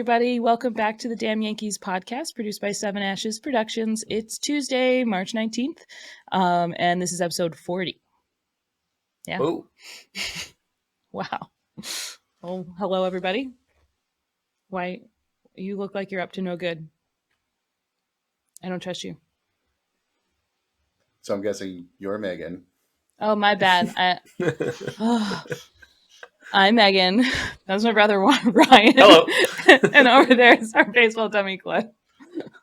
everybody. Welcome back to the Damn Yankees podcast, produced by Seven Ashes Productions. It's Tuesday, March 19th, and this is episode 40. Yeah. Oh. Wow. Oh, hello, everybody. Why, you look like you're up to no good. I don't trust you. So I'm guessing you're Megan. Oh, my bad. I'm Megan. That's my brother, Ryan. Hello. And over there is our baseball dummy, Cliff.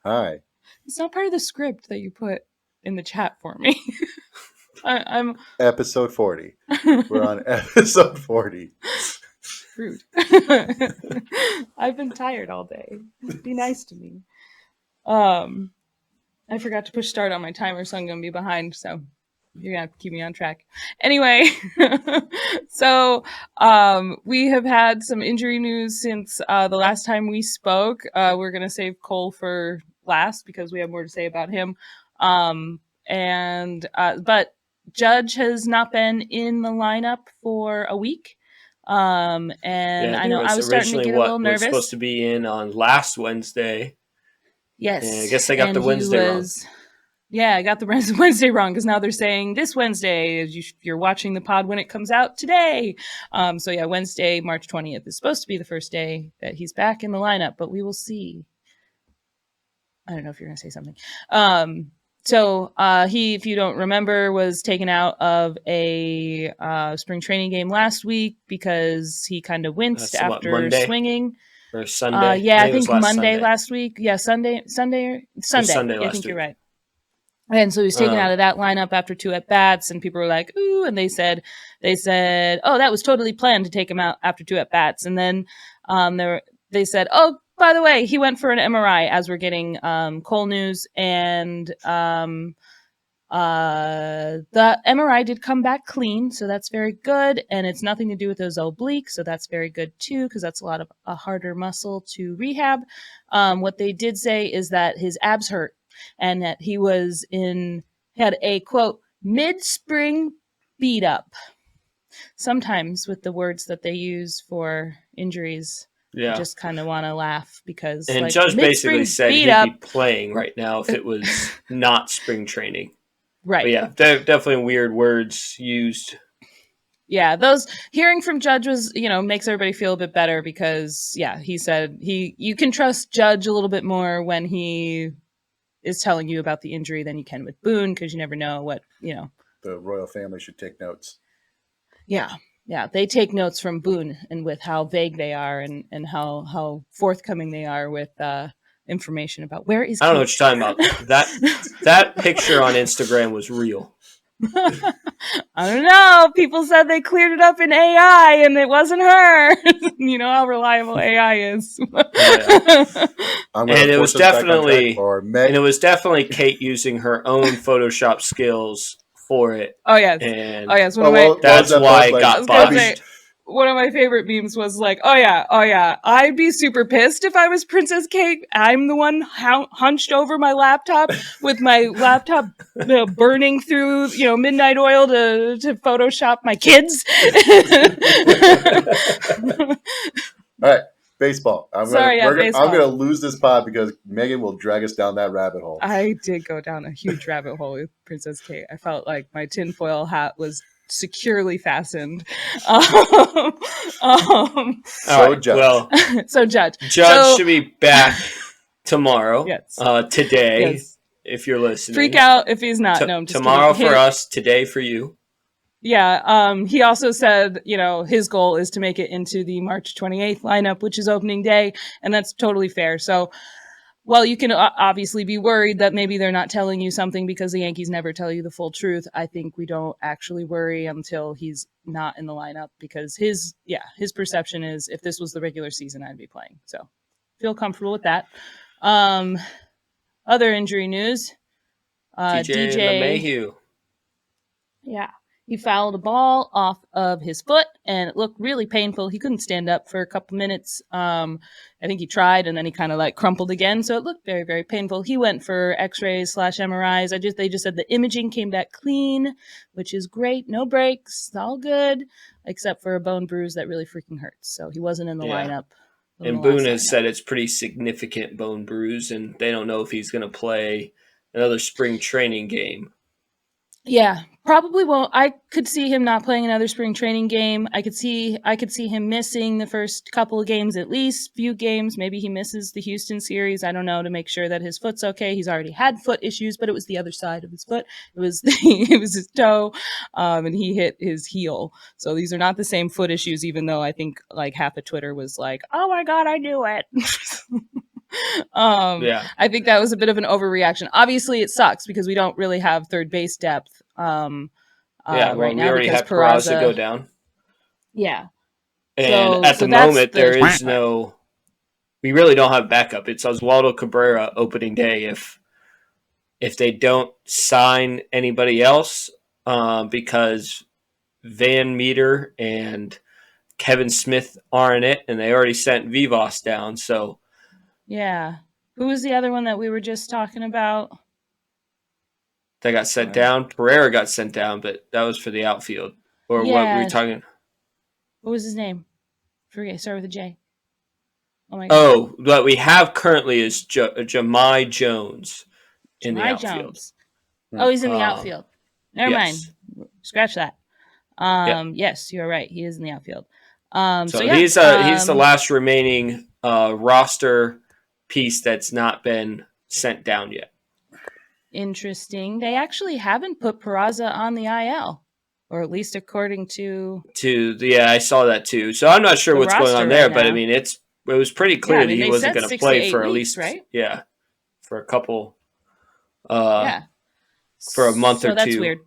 Hi. It's not part of the script that you put in the chat for me. I'm episode 40. We're on episode 40. Rude. I've been tired all day. Be nice to me. I forgot to push start on my timer, so I'm gonna be behind. So you're gonna have to keep me on track. Anyway, so we have had some injury news since the last time we spoke. We're gonna save Cole for last because we have more to say about him. But Judge has not been in the lineup for a week. I know I was starting to get a little nervous. Was supposed to be in on last Wednesday. Yes. And I guess I got the Wednesday wrong. Yeah, I got the Wednesday wrong because now they're saying this Wednesday. You're watching the pod when it comes out today. So yeah, Wednesday, March 20th is supposed to be the first day that he's back in the lineup, but we will see. I don't know if you're going to say something. So he, if you don't remember, was taken out of a spring training game last week because he kind of winced after swinging. Or Sunday? Yeah, I think Monday last week. Yeah, Sunday. I think you're right. And so he was taken out of that lineup after 2 at-bats, and people were like, ooh, and they said, oh, that was totally planned to take him out after 2 at-bats. And then they said, oh, by the way, he went for an MRI as we're getting Cole news, and the MRI did come back clean, so that's very good, and it's nothing to do with those obliques, so that's very good too, because that's a lot of a harder muscle to rehab. What they did say is that his abs hurt, and that he had a, quote, mid-spring beat up. Sometimes with the words that they use for injuries, I just kind of want to laugh because... And like, Judge basically said he'd be playing right now if it was not spring training. Right. But yeah, definitely weird words used. Yeah, those hearing from Judge was, makes everybody feel a bit better because, yeah, he said you can trust Judge a little bit more when he is telling you about the injury than you can with Boone because you never know what, The royal family should take notes. Yeah. Yeah, they take notes from Boone and with how vague they are and how forthcoming they are with information about where is. I don't know what you're talking about. That picture on Instagram was real. I don't know. People said they cleared it up in AI and it wasn't her. You know how reliable AI is. And it was definitely Kate using her own Photoshop skills for it. Oh yes. And that's why it got botched. One of my favorite memes was like, oh yeah, I'd be super pissed if I was Princess Kate. I'm the one hunched over my laptop with my laptop burning through, midnight oil to Photoshop my kids. All right, baseball. I'm going to lose this pod because Megan will drag us down that rabbit hole. I did go down a huge rabbit hole with Princess Kate. I felt like my tinfoil hat was securely fastened. So Judge should be back tomorrow. Yes. Today, yes. If you're listening. Freak out if he's not. No, I'm just tomorrow kidding. For us, today for you. Yeah. He also said, his goal is to make it into the March 28th lineup, which is opening day, and that's totally fair. So, well, you can obviously be worried that maybe they're not telling you something because the Yankees never tell you the full truth. I think we don't actually worry until he's not in the lineup because his perception is if this was the regular season, I'd be playing. So feel comfortable with that. Other injury news. DJ LeMahieu. Yeah. He fouled a ball off of his foot, and it looked really painful. He couldn't stand up for a couple minutes. I think he tried, and then he kind of crumpled again, so it looked very, very painful. He went for X-rays / MRIs. They just said the imaging came back clean, which is great. No breaks, all good, except for a bone bruise that really freaking hurts. So he wasn't in the lineup And Boone has said it's pretty significant bone bruise, and they don't know if he's going to play another spring training game. Yeah, probably won't. I could see him not playing another spring training game. I could see him missing the first couple of games, at least few games. Maybe he misses the Houston series. I don't know, to make sure that his foot's okay. He's already had foot issues, but it was the other side of his foot. It was it was his toe, and he hit his heel. So these are not the same foot issues. Even though I think like half of Twitter was like, "Oh my God, I knew it." I think that was a bit of an overreaction. Obviously, it sucks because we don't really have third base depth. Right now, we already have Peraza go down. Yeah, and at the moment there is no. We really don't have backup. It's Oswaldo Cabrera opening day if they don't sign anybody else, because Van Meter and Kevin Smith are in it, and they already sent Vivas down. So. Yeah. Who was the other one that we were just talking about? That got sent down. Pereira got sent down, but that was for the outfield. Or what were we talking? What was his name? Forget. Start with a J. Oh my God. Oh, what we have currently is Jahmai Jones in the outfield. Jones. Oh, he's in the outfield. Never mind. Scratch that. Yes, you're right. He is in the outfield. He's the last remaining roster piece that's not been sent down yet. Interesting. They actually haven't put Peraza on the IL, or at least according to I saw that too. So I'm not sure what's going on there, but I mean it was pretty clear that he wasn't going to play for at least for a couple for a month or two. So that's weird.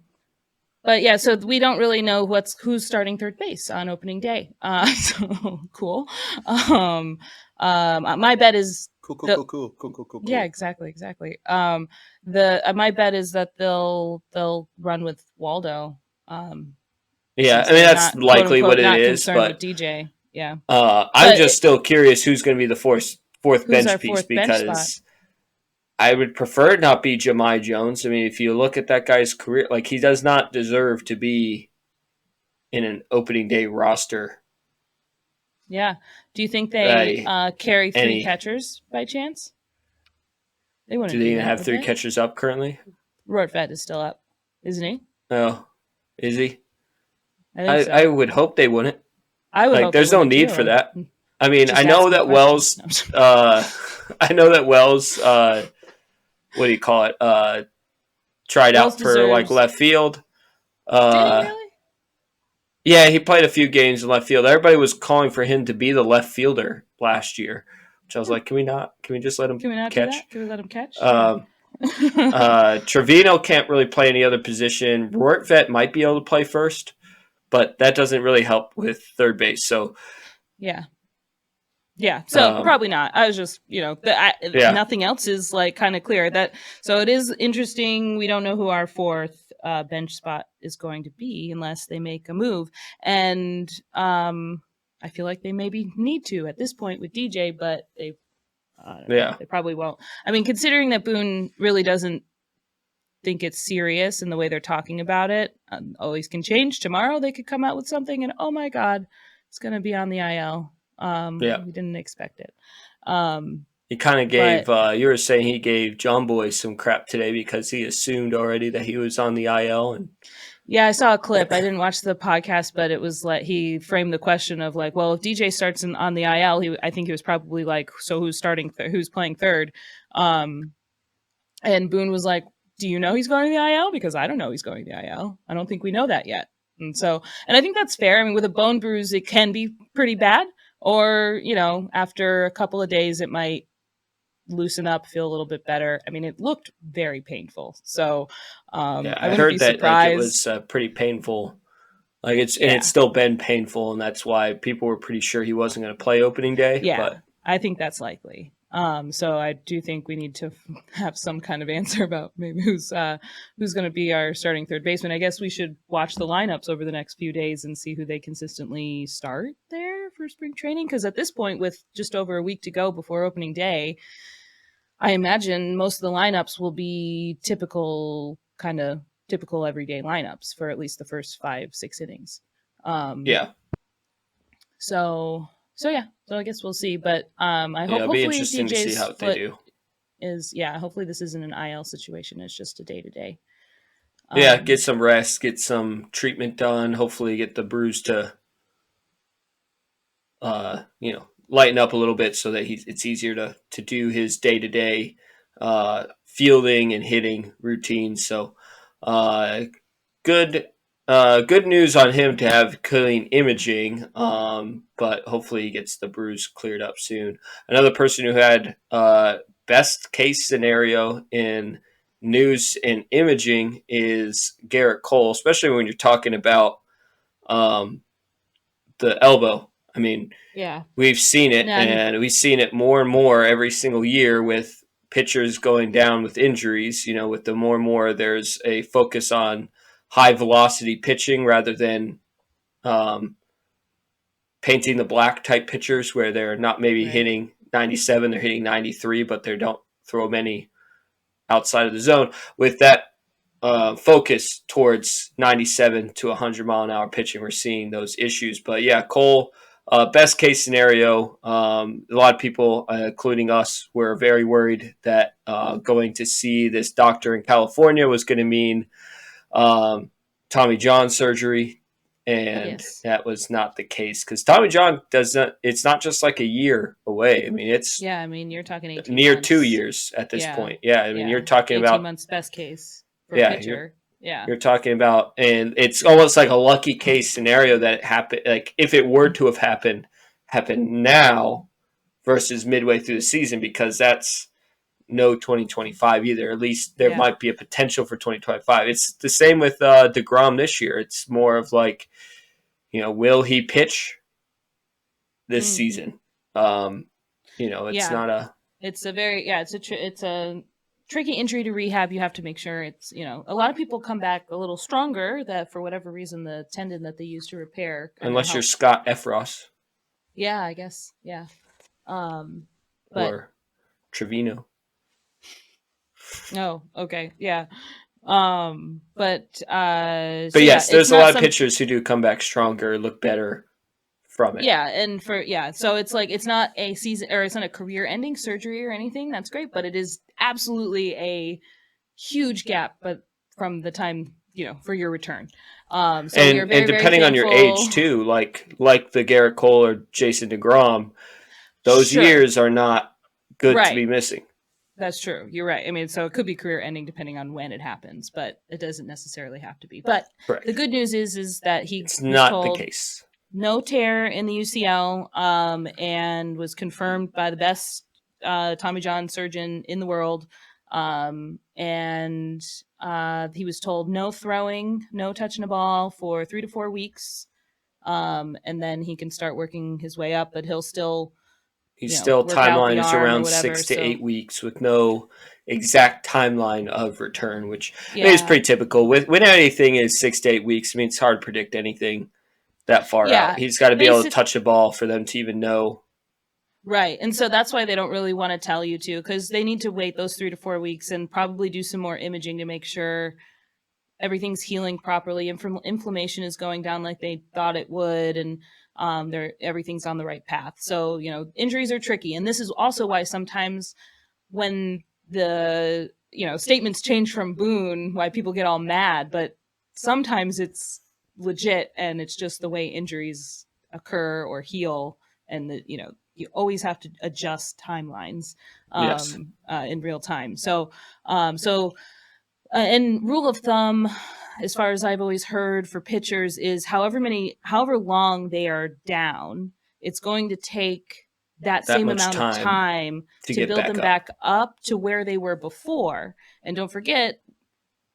But so we don't really know who's starting third base on opening day. So cool. My bet is cool. Yeah, exactly. My bet is that they'll run with Waldo. I mean that's likely what it is. But with DJ, yeah. I'm just still curious who's going to be the fourth bench piece because. I would prefer it not be Jahmai Jones. I mean, if you look at that guy's career, like he does not deserve to be in an opening day roster. Yeah. Do you think they carry three catchers by chance? They wouldn't. Do they even have three catchers up currently? Rortvedt is still up, isn't he? Oh, is he? I think so. I would hope they wouldn't. I would. Hope there's no need for that. I mean, I know that Wells. I know that Wells. What do you call it? Tried out for left field. Did he really? Yeah, he played a few games in left field. Everybody was calling for him to be the left fielder last year, which I was like, can we not? Can we just let him catch? Can we not do that? Can we let him catch? Trevino can't really play any other position. Rortvedt might be able to play first, but that doesn't really help with third base. So yeah, so probably not. I was just, nothing else is like kind of clear. So it is interesting. We don't know who our fourth bench spot is going to be unless they make a move. And I feel like they maybe need to at this point with DJ, but they probably won't. I mean, considering that Boone really doesn't think it's serious in the way they're talking about it, always can change. Tomorrow they could come out with something and, oh my God, it's going to be on the IL. We didn't expect it. He kind of gave, you were saying he gave John Boy some crap today because he assumed already that he was on the IL. And yeah, I saw a clip. I didn't watch the podcast, but it was like he framed the question of like, well, if DJ starts on the IL, I think he was probably like, so who's starting, who's playing third? And Boone was like, do you know he's going to the IL? Because I don't know he's going to the IL. I don't think we know that yet. And I think that's fair. I mean, with a bone bruise, it can be pretty bad. Or, after a couple of days, it might loosen up, feel a little bit better. I mean, it looked very painful. So I heard that it was pretty painful. Like it's still been painful, and that's why people were pretty sure he wasn't going to play opening day. Yeah, but I think that's likely. So I do think we need to have some kind of answer about maybe who's going to be our starting third baseman. I guess we should watch the lineups over the next few days and see who they consistently start there for spring training. Because at this point, with just over a week to go before opening day, I imagine most of the lineups will be typical everyday lineups for at least the first 5-6 innings. So So I guess we'll see. But I hope it'll be hopefully interesting to see how they do. Hopefully this isn't an IL situation. It's just a day-to-day. Get some rest, get some treatment done. Hopefully, get the bruise to, lighten up a little bit so that it's easier to do his day-to-day fielding and hitting routine. So, good news on him to have clean imaging. But hopefully he gets the bruise cleared up soon. Another person who had best case scenario in news and imaging is Garrett Cole, especially when you're talking about the elbow. I mean, we've seen it, and we've seen it more and more every single year with pitchers going down with injuries. With the more and more there's a focus on high velocity pitching rather than painting the black type pitchers where they're not maybe hitting 97, they're hitting 93, but they don't throw many outside of the zone. With that focus towards 97 to 100 mile an hour pitching, we're seeing those issues. But Cole, best case scenario, a lot of people, including us, were very worried that going to see this doctor in California was going to mean Tommy John surgery. And that was not the case because Tommy John doesn't. It's not just like a year away. I mean, you're talking 18 near months. 2 years at this point. Yeah, I mean, you're talking 18 about 18 months best case for a pitcher. You're talking about, and it's almost like a lucky case scenario that it happened. Like if it were to have happened now versus midway through the season, because that's no 2025 either. At least there might be a potential for 2025. It's the same with DeGrom this year. It's more of like, will he pitch this season? It's not a. It's a very it's a tricky injury to rehab. You have to make sure it's a lot of people come back a little stronger that for whatever reason the tendon that they use to repair. Unless you're Scott Efros. Yeah, I guess. Yeah. Or Trevino. Oh, okay. Yeah. But yes, there's a lot of pitchers who do come back stronger, look better from it. Yeah, and so it's like it's not a season or it's not a career-ending surgery or anything. That's great, but it is absolutely a huge gap, but from the time for your return. So and depending on your age too, like the Garrett Cole or Jason DeGrom, those years are not good to be missing. That's true. You're right. I mean, so it could be career ending depending on when it happens, but it doesn't necessarily have to be. But the good news is that it's not the case. No tear in the UCL, and was confirmed by the best Tommy John surgeon in the world. And he was told no throwing, no touching a ball for 3 to 4 weeks, and then he can start working his way up. But he'll still. He's still timeline is around 6 to 8 weeks with no exact timeline of return, which is pretty typical. When anything is 6 to 8 weeks, I mean, it's hard to predict anything that far out. He's got to be able to touch a ball for them to even know. Right. And so that's why they don't really want to tell you to, because they need to wait those 3 to 4 weeks and probably do some more imaging to make sure everything's healing properly. Inflammation is going down like they thought it would. And everything's on the right path. So, injuries are tricky. And this is also why sometimes when the, statements change from Boone, why people get all mad, but sometimes it's legit and it's just the way injuries occur or heal. And you always have to adjust timelines in real time. So, and rule of thumb, as far as I've always heard for pitchers, is however long they are down, it's going to take that same amount of time to build them back up to where they were before. And don't forget,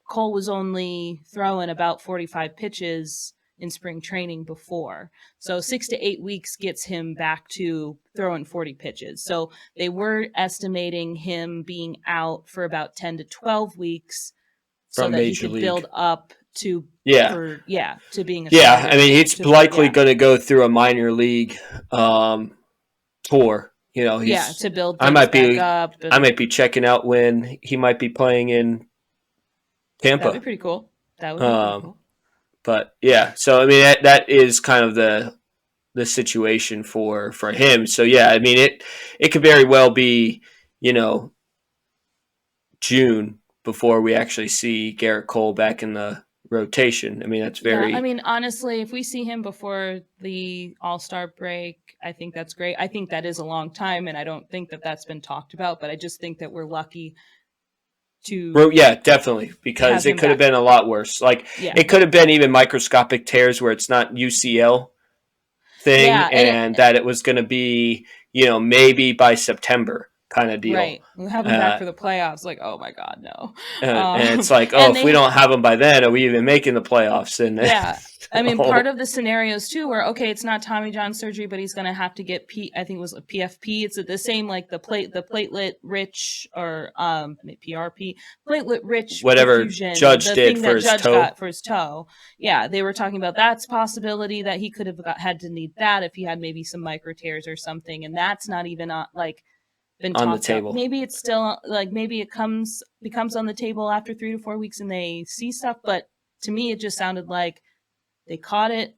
Cole was only throwing about 45 pitches in spring training before. So 6 to 8 weeks gets him back to throwing 40 pitches. So they were estimating him being out for about 10 to 12 weeks. So that he could build up to being a I mean, he's likely going to go through a minor league tour. To build back up. I might be checking out when he might be playing in Tampa. That'd be pretty cool. That would be pretty cool. But so I mean that is kind of the the situation for him. So yeah, I mean it could very well be, June before we actually see Garrett Cole back in the rotation. I mean, that's very. Yeah, I mean, honestly, if we see him before the All-Star break, I think that's great. I think that is a long time, and I don't think that that's been talked about. But I just think that we're lucky to. Yeah, definitely, because it could have been a lot worse. Like it could have been even microscopic tears where it's not UCL thing, and that it was going to be, maybe by September kind of deal. Right. We'll have him back for the playoffs. Like, oh my God, no. And it's like, if we don't have him by then, are we even making the playoffs? And yeah. I mean, part of the scenarios too, where okay, it's not Tommy John surgery, but he's going to have to get I think it was a PFP. It's the same like the platelet rich or PRP, platelet rich, whatever perfusion, Judge did for his Judge toe. got for his toe. Yeah, they were talking about that's possibility that he could have had to need that if he had maybe some micro tears or something, and that's not even been on the table. About. Maybe it's still maybe it becomes on the table after 3 to 4 weeks and they see stuff, but to me it just sounded like they caught it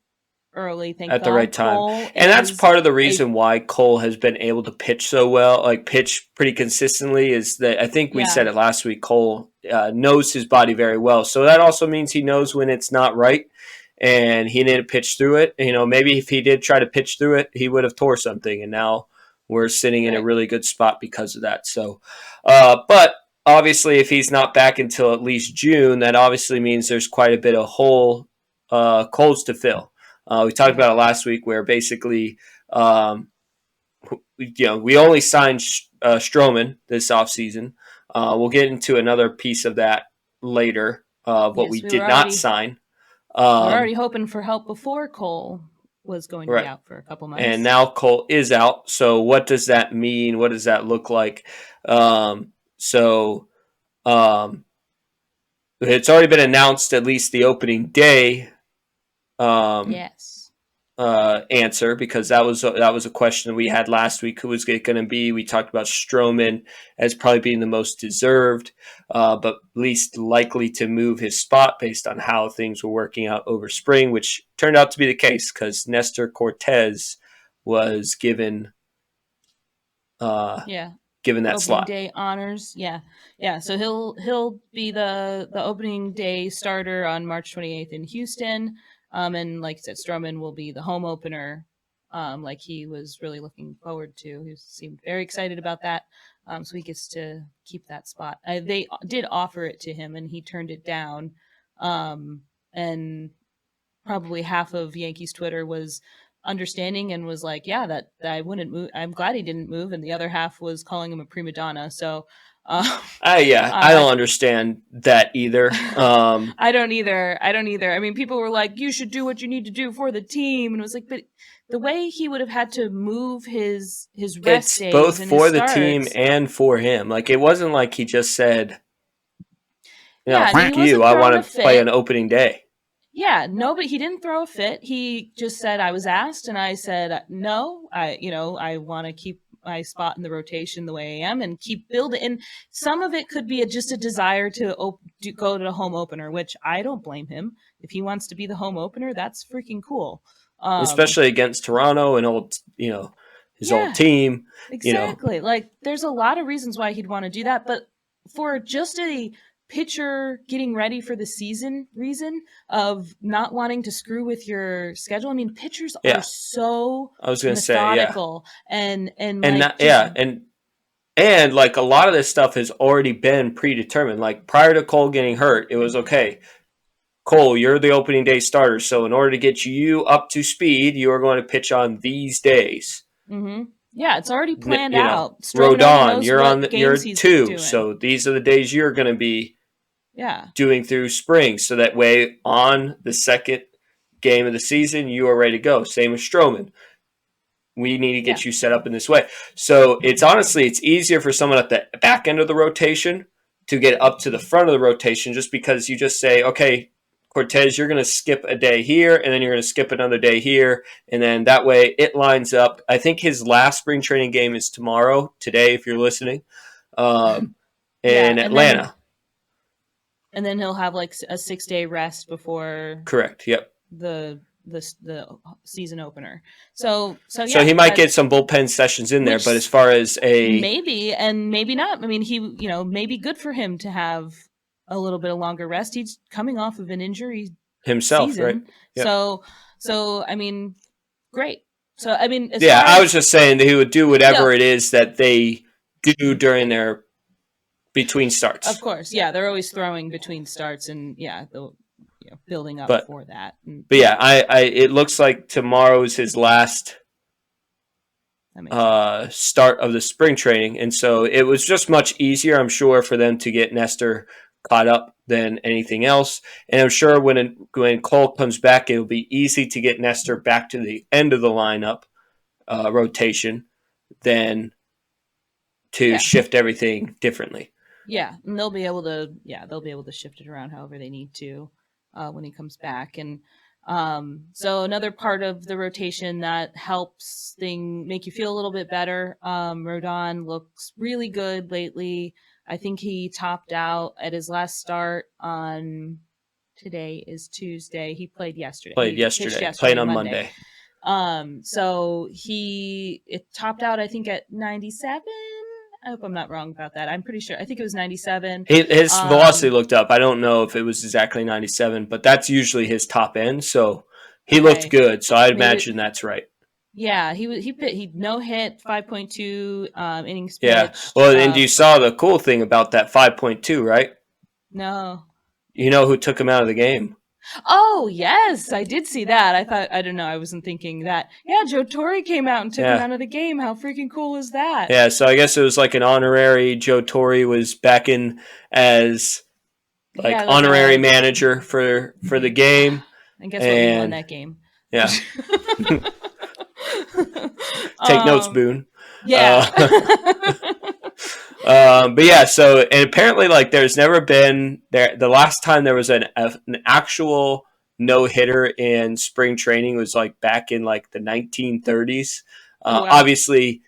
early, at the right time. And that's part of the reason why Cole has been able to pitch so well, like pitch pretty consistently, is that I think we said it last week, Cole knows his body very well. So that also means he knows when it's not right, and he didn't pitch through it. Maybe if he did try to pitch through it, he would have tore something, and now we're sitting in a really good spot because of that. So, but obviously if he's not back until at least June, that obviously means there's quite a bit of holes to fill. We talked about it last week where basically, we only signed Stroman this offseason. We'll get into another piece of that later, what we did not sign. We were already hoping for help before Cole was going to be out for a couple months. And now Cole is out. So what does that mean? What does that look like? It's already been announced, at least the opening day answer, because that was a question that we had last week. Who was it going to be? We talked about Stroman as probably being the most deserved, but least likely to move his spot based on how things were working out over spring, which turned out to be the case because Nestor Cortez was given given that opening slot. Day honors. So he'll be the opening day starter on March 28th in Houston. And like I said, Stroman will be the home opener, like he was really looking forward to. He seemed very excited about that. So he gets to keep that spot. They did offer it to him, and he turned it down. And probably half of Yankees Twitter was understanding and was like, yeah, that I wouldn't move. I'm glad he didn't move. And the other half was calling him a prima donna. So I don't understand that either. I don't either. I mean, people were like, you should do what you need to do for the team. And it was like, but the way he would have had to move his rest days, both and for the team and for him. Like, it wasn't like he just said, fuck you, I want to play an opening day. Yeah, no, but he didn't throw a fit. He just said, I was asked, and I said, no, I want to keep my spot in the rotation the way I am and keep building. And some of it could be just a desire to go to the home opener, which I don't blame him. If he wants to be the home opener, that's freaking cool. Especially against Toronto and his old team. Exactly. Like, there's a lot of reasons why he'd want to do that, but for just a pitcher getting ready for the season reason of not wanting to screw with your schedule. I mean, pitchers are so methodical and like a lot of this stuff has already been predetermined. Like prior to Cole getting hurt, it was okay. Cole, you're the opening day starter, so in order to get you up to speed, you are going to pitch on these days. Mm-hmm. Yeah, it's already planned out. Rodon, you're 2, so these are the days you're going to be doing through spring. So that way, on the second game of the season, you are ready to go. Same with Stroman. We need to get you set up in this way. So it's easier for someone at the back end of the rotation to get up to the front of the rotation, just because you just say, okay, Cortez, you're going to skip a day here, and then you're going to skip another day here, and then that way it lines up. I think his last spring training game is today, if you're listening, in Atlanta. And then he'll have like a 6-day rest before. Correct. Yep. The the season opener. So he might get some bullpen sessions in there, but as far as maybe and maybe not. I mean, he maybe good for him to have a little bit of longer rest. He's coming off of an injury himself, season. right? Yep. So I mean, great. So I mean, I was just saying that he would do whatever it is that they do during their between starts. Of course, yeah, they're always throwing between starts, and they'll building up for that. But it looks like tomorrow is his last start of the spring training, and so it was just much easier, I'm sure, for them to get Nestor caught up than anything else. And I'm sure when Cole comes back, it'll be easy to get Nestor back to the end of the lineup rotation than to shift everything differently. Yeah, and they'll be able to shift it around however they need to when he comes back. And so another part of the rotation that helps make you feel a little bit better. Rodon looks really good lately. I think he topped out at his last start on today is Tuesday. He played yesterday. Played on Monday. So it topped out, I think, at 97. I hope I'm not wrong about that. I'm pretty sure. I think it was 97. His velocity looked up. I don't know if it was exactly 97, but that's usually his top end. So he looked good. So I'd imagine that's right. Yeah, he no hit, 5.2 innings pitched. Yeah. Well, and you saw the cool thing about that 5.2, right? No. You know who took him out of the game? Oh, yes, I did see that. I don't know. I wasn't thinking that. Yeah, Joe Torre came out and took him out of the game. How freaking cool is that? Yeah, so I guess it was like an honorary. Joe Torre was back in as honorary manager for the game. And guess what? We won that game. Yeah. Take notes, Boone. Yeah. But yeah, so and apparently there's never been the last time there was an actual no hitter in spring training was back in the 1930s. Wow. Obviously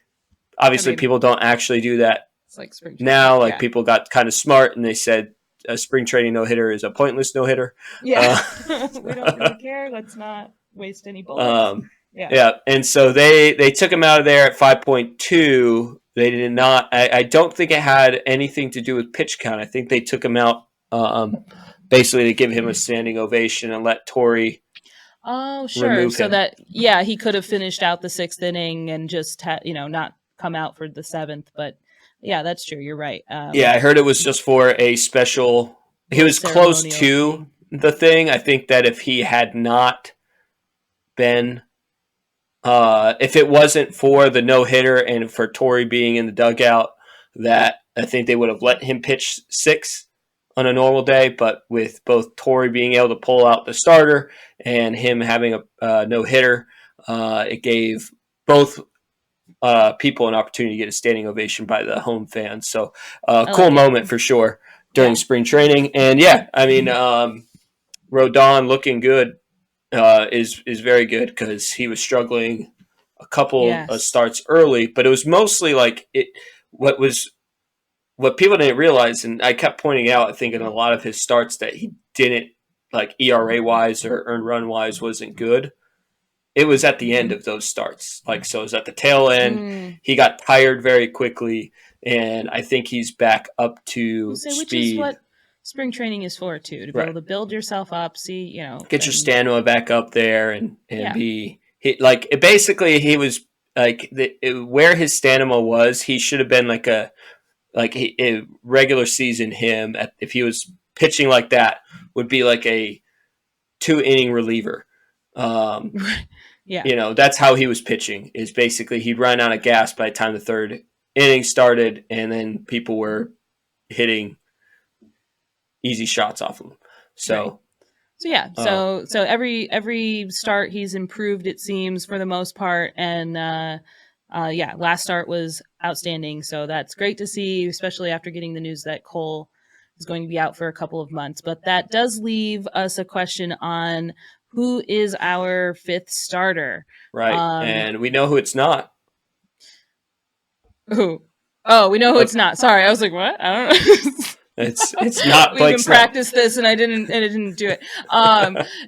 people don't actually do that spring now. People got kind of smart and they said a spring training no hitter is a pointless no hitter. Yeah, we don't really care. Let's not waste any bullets. Yeah, and so they took him out of there at 5.2. They did not. I don't think it had anything to do with pitch count. I think they took him out basically to give him a standing ovation and let Torre. Oh, sure. So that he could have finished out the 6th inning and just not come out for the 7th. But yeah, that's true. You're right. I heard it was just for a special. He was close to the thing. I think that if he had not been. If it wasn't for the no-hitter and for Torre being in the dugout, that I think they would have let him pitch 6 on a normal day. But with both Torre being able to pull out the starter and him having a no-hitter, it gave both people an opportunity to get a standing ovation by the home fans. So cool moment for sure during spring training. And Rodon looking good. Is very good because he was struggling a couple of starts early, but it was mostly what people didn't realize, and I kept pointing out, I think in a lot of his starts that he didn't ERA wise or earned run wise wasn't good. It was at the end of those starts, so it was at the tail end. He got tired very quickly, and I think he's back up to speed. Which is what spring training is for too, to be able to build yourself up, get your stamina back up there and be basically he was where his stamina was, he should have been a regular season him if he was pitching like that would be a 2-inning reliever. That's how he was pitching, is basically he'd run out of gas by the time the 3rd inning started, and then people were hitting easy shots off him. So every start he's improved, it seems, for the most part. And last start was outstanding. So that's great to see, especially after getting the news that Cole is going to be out for a couple of months. But that does leave us a question on who is our 5th starter. Right. And we know who it's not. Who? Oh, we know who it's not. Sorry. I was like, what? I don't know. It's not Blake Snell. Practiced this and I didn't do it.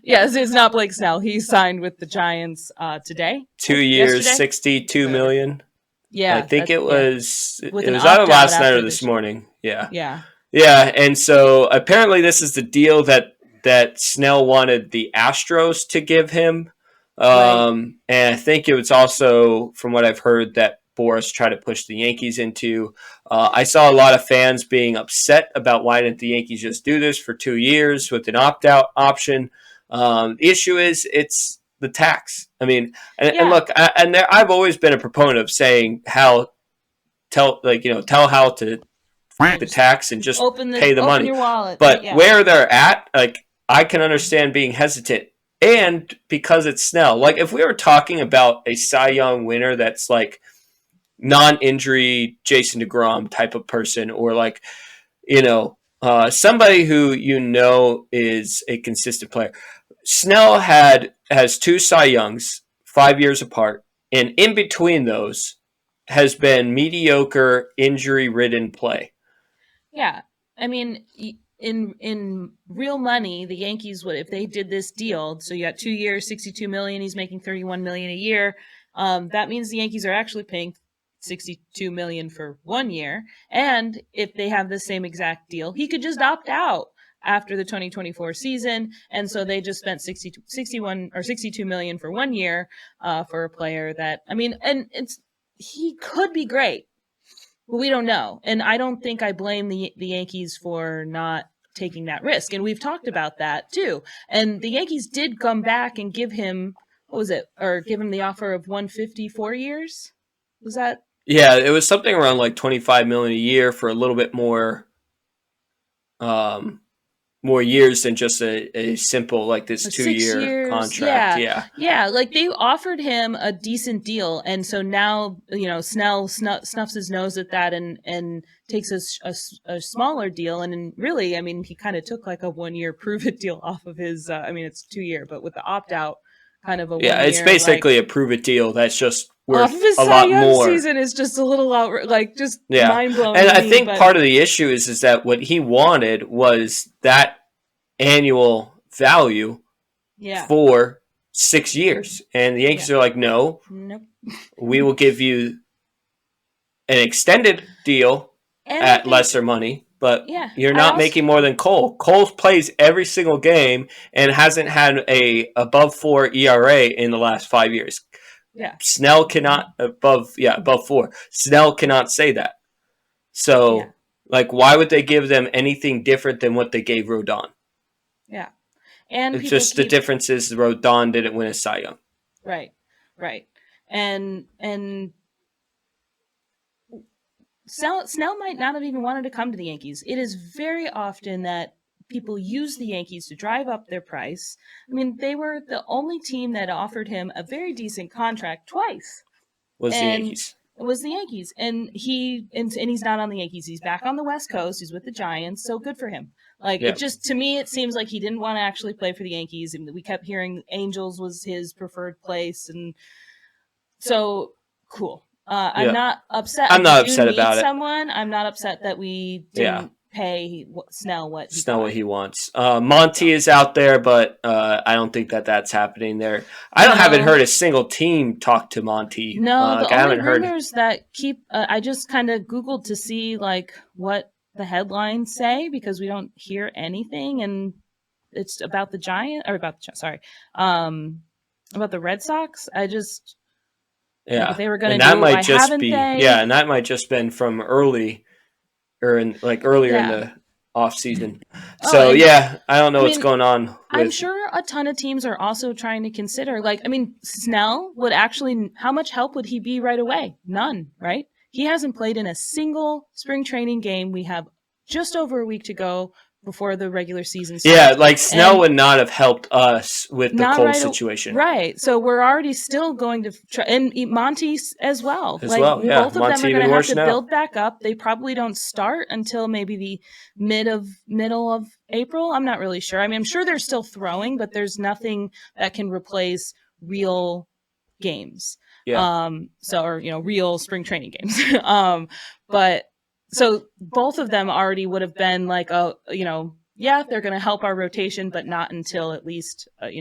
Yes, it's not Blake Snell. He signed with the Giants today. 2 years, $62 million. Yeah, I think it was either last night or this morning. Yeah. Yeah. And so apparently this is the deal that Snell wanted the Astros to give him. Right. And I think it was also, from what I've heard, that Boris tried to push the Yankees into. I saw a lot of fans being upset about why didn't the Yankees just do this for 2 years with an opt-out option. The issue is it's the tax. I mean, and look, I've always been a proponent of saying tell how to the tax and just pay the money. Your wallet. But where they're at, like, I can understand being hesitant. And because it's Snell, like if we were talking about a Cy Young winner that's like non-injury Jason DeGrom type of person, or like, somebody who is a consistent player. Snell has 2 Cy Youngs 5 years apart, and in between those has been mediocre, injury-ridden play. Yeah, I mean, in real money, the Yankees would, if they did this deal. So you got 2 years, $62 million. He's making $31 million a year. That means the Yankees are actually paying $62 million for 1 year. And if they have the same exact deal, he could just opt out after the 2024 season. And so they just spent $62 million for 1 year for a player that, I mean, and he could be great, but we don't know. And I don't think I blame the Yankees for not taking that risk. And we've talked about that too. And the Yankees did come back and give him, give him the offer of $150 4 years. Was that? Yeah, it was something around like $25 million a year for a little bit more years than just a simple, like, this 2 year contract. Yeah. Like, they offered him a decent deal. And so now, Snell snuffs his nose at that and takes a smaller deal. And really, I mean, he kind of took like a 1 year prove it deal off of his, it's 2 year, but with the opt out kind of a 1 year. Yeah, it's basically a prove it deal that's just worth off of his a lot more. Season is just a little mind blowing. And I think part of the issue is that what he wanted was that annual value for 6 years, and the Yankees are like, nope, we will give you an extended deal at lesser money, but you're not making more than Cole. Cole plays every single game and hasn't had a above 4 ERA in the last 5 years. Snell cannot above 4. Snell cannot say that. So like, why would they give them anything different than what they gave Rodon? Yeah. And it's just the difference is Rodon didn't win a Cy Young. Right. And Snell might not have even wanted to come to the Yankees. It is very often that people use the Yankees to drive up their price. I mean, they were the only team that offered him a very decent contract twice. The Yankees. It was the Yankees. And he's not on the Yankees. He's back on the West Coast. He's with the Giants. So good for him. It just, to me, it seems like he didn't want to actually play for the Yankees. And we kept hearing Angels was his preferred place. And so, cool. I'm not upset. I'm not upset about it. I'm not upset that we didn't pay Snell what he wants. Monty is out there, but I don't think that's happening there. I haven't heard a single team talk to Monty. No, the only rumors that keep. I just kind of Googled to see what the headlines say, because we don't hear anything, and it's about the about the Red Sox. I just they were going to do. That might just be and that might just been from earlier in the off season. So I don't know what's going on. I'm sure a ton of teams are also trying to consider. Snell would actually. How much help would he be right away? None, right? He hasn't played in a single spring training game. We have just over a week to go before the regular season starts. Snell would not have helped us with the Cole situation. Right. So we're already still going to try, and Monty as well. Both of Monty them are going to have to build back up. They probably don't start until maybe the middle of April. I'm not really sure. I mean, I'm sure they're still throwing, but there's nothing that can replace real games. Yeah. Real spring training games. So both of them already would have been like, they're going to help our rotation, but not until at least, a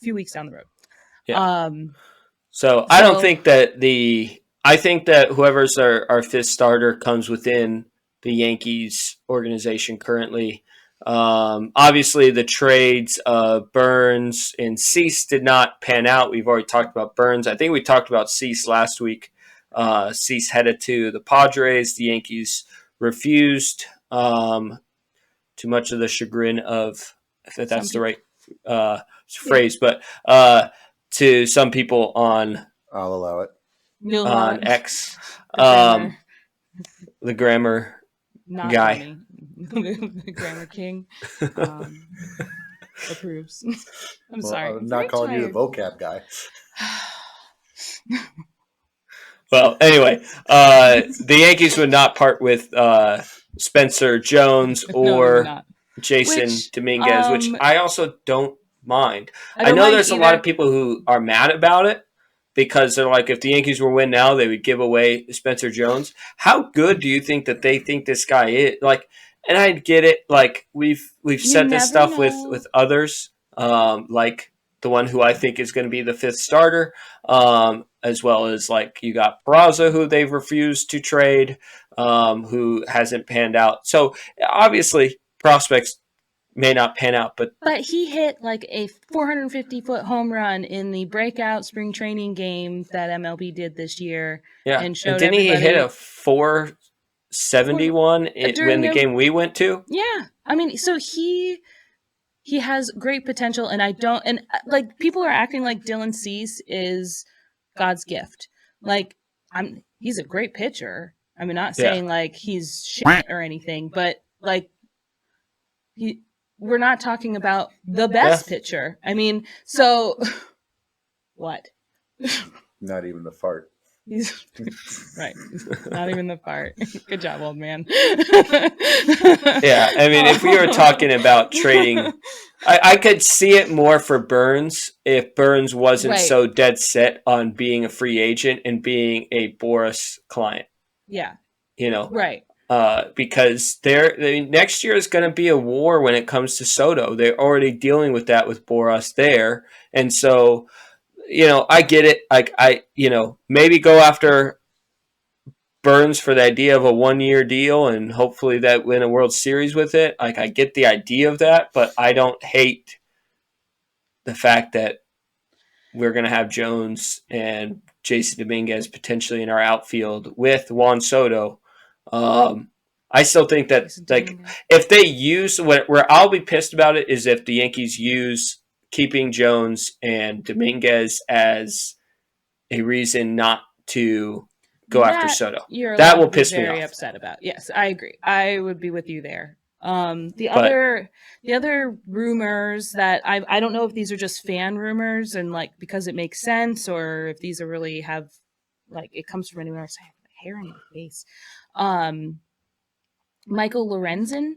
few weeks down the road. Yeah. So I don't think that I think that whoever's our fifth starter comes within the Yankees organization currently. Obviously, the trades of Burns and Cease did not pan out. We've already talked about Burns. I think we talked about Cease last week. Cease headed to the Padres. The Yankees refused, to much of the chagrin of, if that's the right phrase, but to some people on, I'll allow it, on X, the grammar not guy. The grammar king approves. I'm sorry. I'm not calling you the vocab guy. Well, anyway, the Yankees would not part with Spencer Jones or Jason Dominguez, which I also don't mind. I know there's a lot of people who are mad about it because they're like, if the Yankees were win now, they would give away Spencer Jones. How good do you think that they think this guy is? Like, and I get it. Like we've said this stuff with others, like the one who I think is going to be the fifth starter, as well as like you got Peraza, who they've refused to trade, who hasn't panned out. So obviously prospects may not pan out, but he hit like a 450-foot home run in the breakout spring training game that MLB did this year. Yeah, and showed didn't he hit a 471 when the game we went to? Yeah, I mean, so he has great potential, and like people are acting like Dylan Cease is God's gift. Like he's a great pitcher. I mean, not saying like he's shit or anything, but like we're not talking about the best pitcher. I mean, so what? Not even the fart. He's right. Not even the fart. Good job, old man. Yeah, I mean, if we were talking about trading, I could see it more for Burns if Burns wasn't so dead set on being a free agent and being a Boras client. Yeah. Right. Because next year is going to be a war when it comes to Soto. They're already dealing with that with Boras there. And so, I get it. Like maybe go after Burns for the idea of a 1-year deal and hopefully that win a World Series with it. Like I get the idea of that, but I don't hate the fact that we're going to have Jones and Jason Dominguez potentially in our outfield with Juan Soto. I still think that if they use where I'll be pissed about it is if the Yankees use keeping Jones and Dominguez as a reason not to go after Soto. That will piss me off. Very upset about. Yes, I agree. I would be with you there. The other rumors that I don't know if these are just fan rumors and like because it makes sense or if these are really have like it comes from anywhere. I have hair on my face. Michael Lorenzen.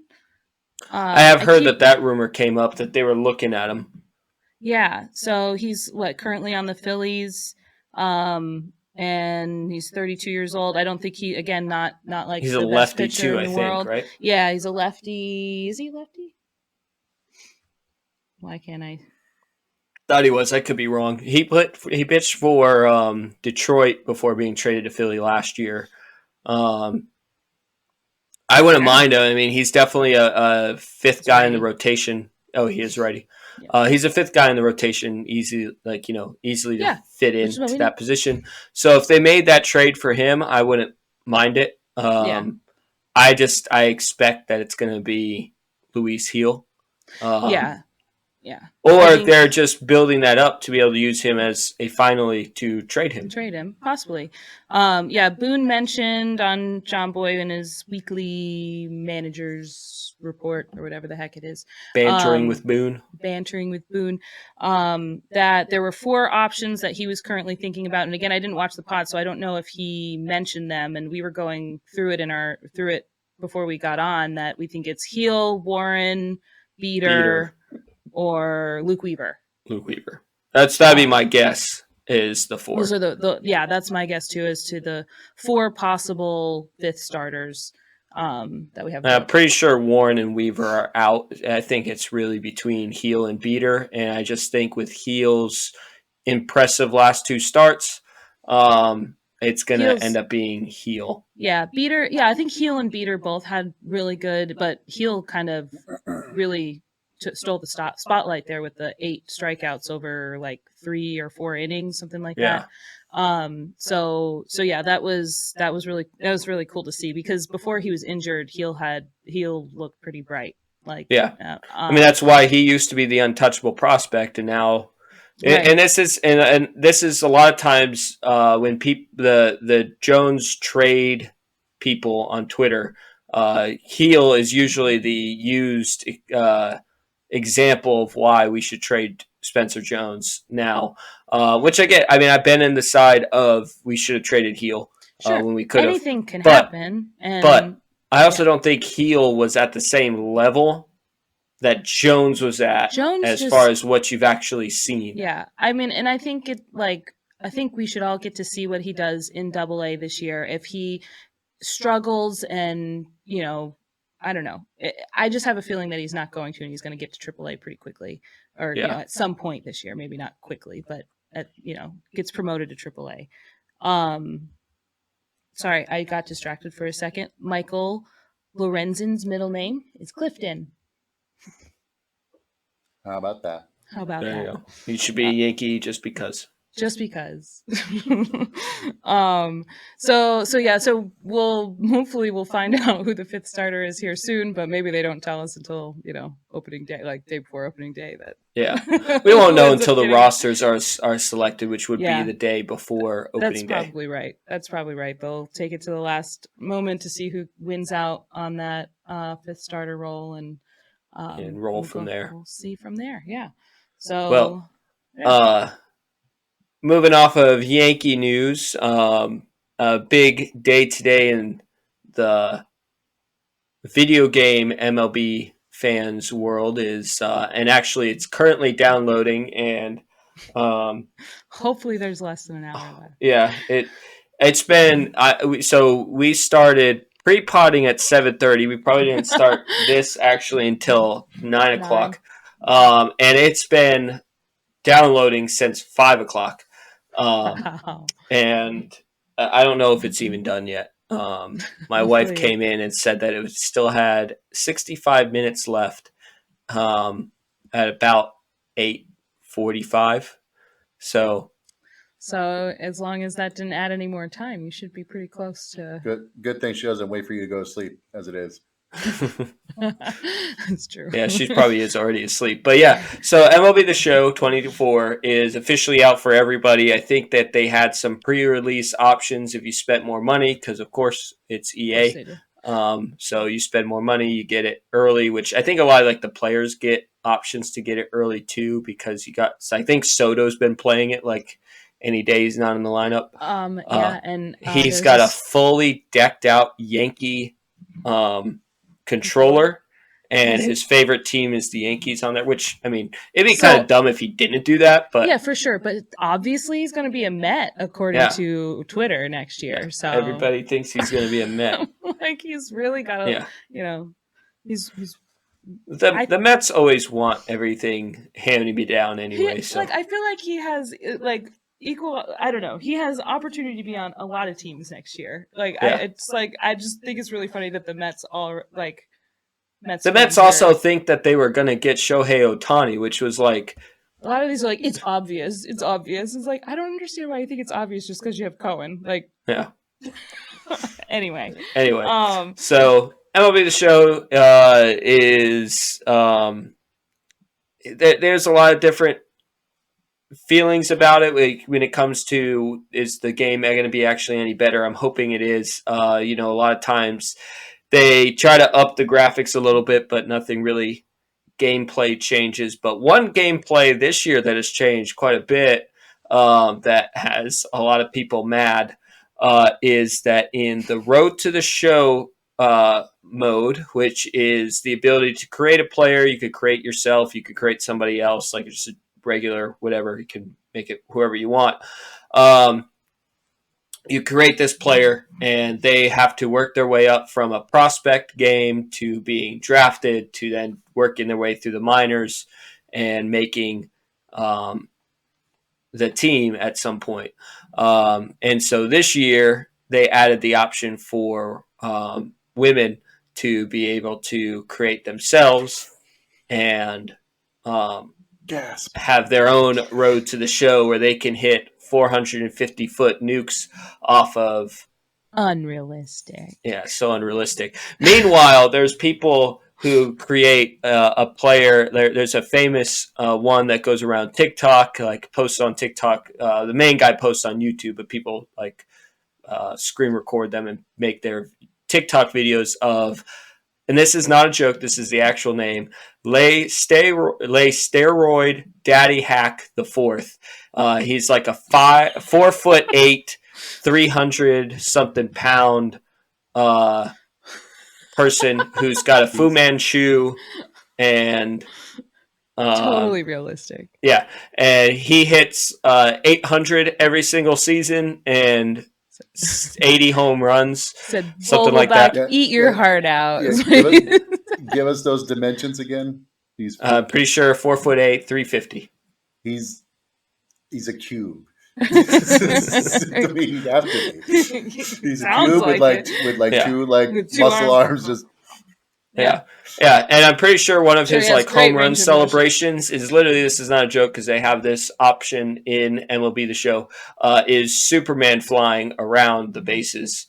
I have heard that rumor came up that they were looking at him. Yeah, so he's currently on the Phillies, and he's 32 years old. I don't think not like he's the a best lefty pitcher too. in the I world. think, right? Yeah, he's a lefty. Is he lefty? Why can't I? Thought he was. I could be wrong. He pitched for Detroit before being traded to Philly last year. I wouldn't mind him. I mean, he's definitely a fifth guy in the rotation. Oh, he is righty. Yeah. He's a fifth guy in the rotation, easily to fit into that position. So if they made that trade for him, I wouldn't mind it. I expect that it's going to be Luis Gil. Yeah. Or they're just building that up to be able to use him as a finally to trade him. Possibly. Boone mentioned on John Boy in his weekly manager's report or whatever the heck it is. Bantering with Boone. That there were 4 options that he was currently thinking about. And again, I didn't watch the pod, so I don't know if he mentioned them. And we were going through it before we got on that we think it's Gil, Warren, Beater. Or Luke Weaver. That'd be my guess. is the 4. Those are that's my guess too, as to the 4 possible 5th starters that we have. I'm pretty sure Warren and Weaver are out. I think it's really between Heel and Beater, and I just think with Heel's impressive last 2 starts, it's going to end up being Heel. Yeah, Beater. Yeah, I think Heel and Beater both had really good, but Heel kind of really stole the spotlight there with the 8 strikeouts over like 3 or 4 innings, something like that. So yeah, that was really cool to see, because before he was injured, Heel looked pretty bright. Like, I mean, that's why he used to be the untouchable prospect, and now. Right. And this is a lot of times when the Jones trade people on Twitter, Heel is usually the used example of why we should trade Spencer Jones now, which I get. I mean, I've been in the side of we should have traded Heel when we could have. Anything can happen. But I also don't think Heel was at the same level that Jones was at, far as what you've actually seen. Yeah, I mean, and I think I think we should all get to see what he does in AA this year. If he struggles, and I don't know, I just have a feeling that he's not going to, and he's going to get to AAA pretty quickly, or at some point this year, maybe not quickly, but gets promoted to AAA. Sorry, I got distracted for a second. Michael Lorenzen's middle name is Clifton. How about that? There you go. He should be a Yankee just because. Just because. So hopefully we'll find out who the 5th starter is here soon, but maybe they don't tell us until opening day, like day before opening day. We won't know until the rosters are selected, which would be the day before opening day. That's probably right. They'll take it to the last moment to see who wins out on that 5th starter role, and roll from there. We'll see from there. Yeah. So. Moving off of Yankee news, a big day today in the video game MLB fans world is, and actually it's currently downloading, and hopefully there's less than an hour left. Yeah, it's been so we started pre-potting at 7:30. We probably didn't start this actually until 9 o'clock, and it's been downloading since 5 o'clock. And I don't know if it's even done yet. My wife came in and said that it still had 65 minutes left at about 8:45. So as long as that didn't add any more time, you should be pretty close to. Good thing she doesn't wait for you to go to sleep as it is. That's true. Yeah, she probably is already asleep. But yeah, so MLB the Show 2024 is officially out for everybody. I think that they had some pre-release options if you spent more money, because of course it's EA. So you spend more money, you get it early, which I think a lot of the players get options to get it early too, because I think Soto's been playing it any day he's not in the lineup. And he's got a fully decked out Yankee controller, and his favorite team is the Yankees on there, which, I mean, it'd be kind of dumb if he didn't do that, but yeah, for sure. But obviously he's going to be a Met according to Twitter next year. So everybody thinks he's going to be a Met. He's really got to, he's the Mets always want everything handing me down anyway. So I feel like he has equal, I don't know, he has opportunity to be on a lot of teams next year. I just think it's really funny that the Mets all the Mets also think that they were going to get Shohei Ohtani, which was a lot of these are it's obvious. It's obvious. It's I don't understand why you think it's obvious just because you have Cohen. Anyway. So MLB the Show is there's a lot of different feelings about it when it comes to, is the game going to be actually any better? I'm hoping it is. A lot of times they try to up the graphics a little bit, but nothing really gameplay changes. But one gameplay this year that has changed quite a bit, that has a lot of people mad, is that in the Road to the Show mode, which is the ability to create a player, you could create yourself, you could create somebody else, just a regular, whatever. You can make it whoever you want. You create this player, and they have to work their way up from a prospect game to being drafted to then working their way through the minors and making the team at some point. And so this year they added the option for women to be able to create themselves and have their own road to the show where they can hit 450-foot nukes off of. Unrealistic. Yeah, so unrealistic. Meanwhile, there's people who create a player. There's a famous one that goes around TikTok, like posts on TikTok. The main guy posts on YouTube, but people like screen record them and make their TikTok videos of. And this is not a joke. This is the actual name. Lay steroid daddy hack the fourth. He's like a 4'8", 300 something pound person who's got a Fu Manchu and totally realistic. Yeah, and he hits 800 every single season and 80 home runs, something like that. Eat your heart out. Yeah, give us those dimensions again. He's pretty sure 4'8", 350. He's a cube. I mean, he'd have to be. He's a cube with two muscle arms. Just yeah. And I'm pretty sure one of his like home run celebrations is literally, this is not a joke because they have this option in MLB the Show, is Superman flying around the bases,